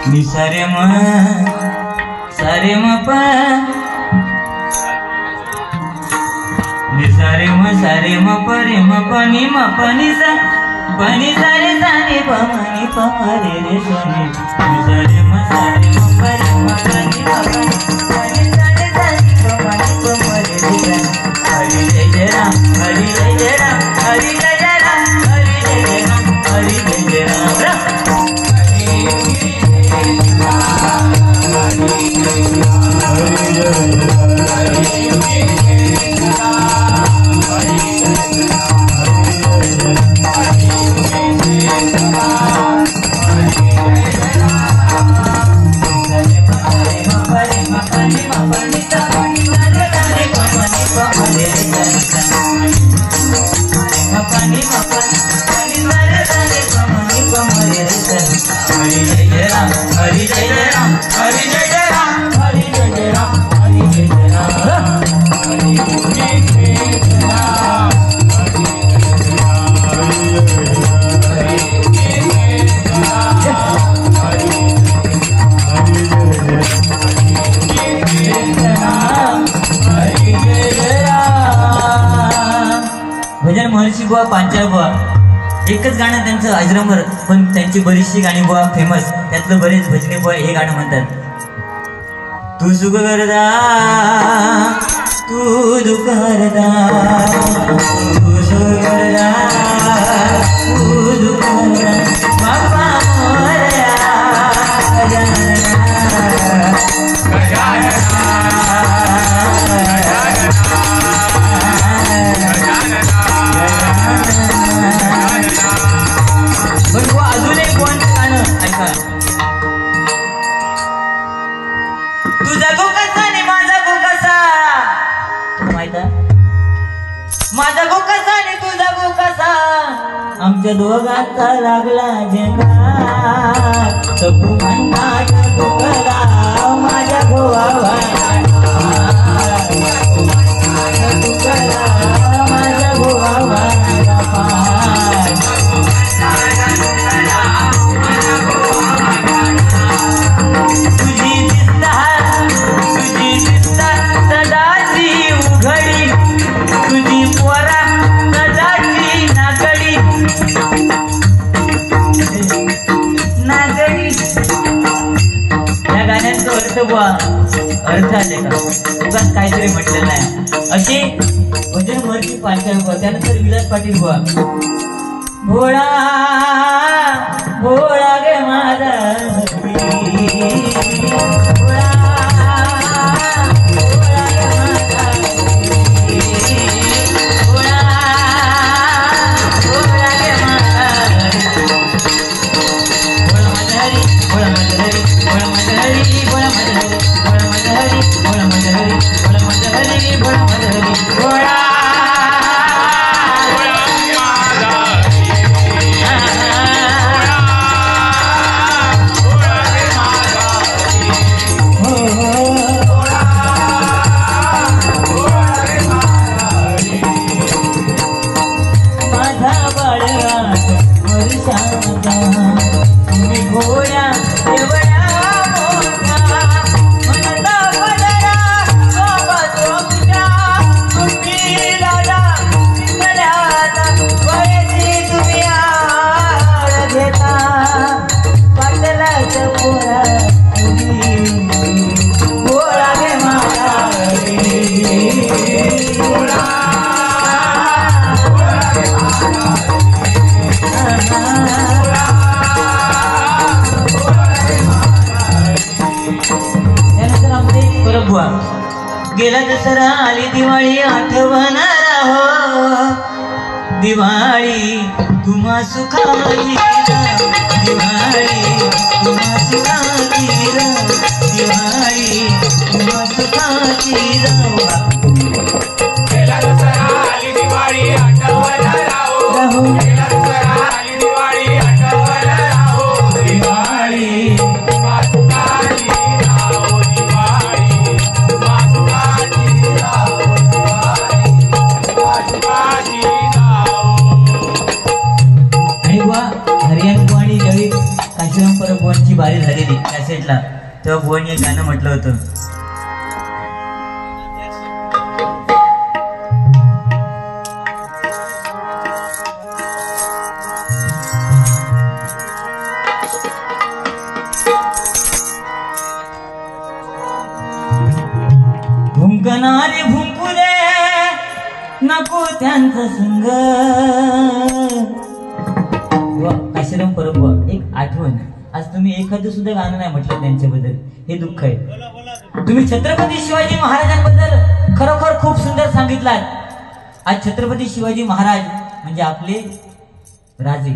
नि सारे म प नि सारे म प रे म प नि सा प नि सा रे सा नि प म नि प म रे रे सा नि सारे म प रे म प नि प प नि सा रे सा नि प म नि प म रे रे सा हरि जय राम हरि जय राम हरि जय राम हरि जय राम हरि जय राम भजन महर्षी बुवा पांचाळ बुवा एकच गाणं त्यांचं अजरामर, पण त्यांची बरीचशी गाणी बुवा फेमस. त्यातलं बरेच भजने बुवा हे गाणं म्हणतात. तू सुख करदा तू दुःख हरदा तू सुख करदा तू दुःख हरदा बाप्पा मोरया अजून एक कोण गाणं ऐका. तुझा गो कसा आणि माझा गो कसा, माहित आहे माझा गो कसा आणि तुझा गो कसा, आमच्या दोघांचा लागला झेंडा. तू म्हणतात तुकला माझ्या गोवा तुकला माझ्या गोवा अर्थ आले का उगाच काहीतरी म्हटलेलं नाही. अशी भजन महर्षी पांचाळ बुवा. त्यानंतर विलास पाटील बुवा. भोळा भोळा गे माझा भोळा भोळा गे माझा भोळा भोळा गे माझा भोळा माझा हरी भोळा माझा हरी भोळा माझा हरी भोळा माझा हरी भोळा माझा हरी भोळा माझा हरी भोळा माझा हरी भोळा माझा हरी भोळा गेला दसरा आली दिवाळी आठवणारा हो दिवाळी तुम्हा सुखाची दिवाळी तुम्हा सुखाची दिवाळी तुम्हा सुखाची गेला दसरा आली दिवाळी आठवणारा हो गेला दसरा आली दिवाळी आठवणारा हो दिवाळी तुम्हा सुखाची हरियन बुवांची बारी झालेली कॅसेटला, तेव्हा बुवांनी एक गाणं म्हटलं होतं. भुंकणारे भुंकू दे नको त्यांचं संग. काशीराम परब एक आठवण, आज तुम्ही एखादं सुद्धा गाणं नाही म्हटलं त्यांच्याबद्दल, हे दुःख आहे. तुम्ही छत्रपती शिवाजी महाराजांबद्दल खरोखर खूप सुंदर सांगितलात. आज छत्रपती शिवाजी महाराज म्हणजे आपले राजे.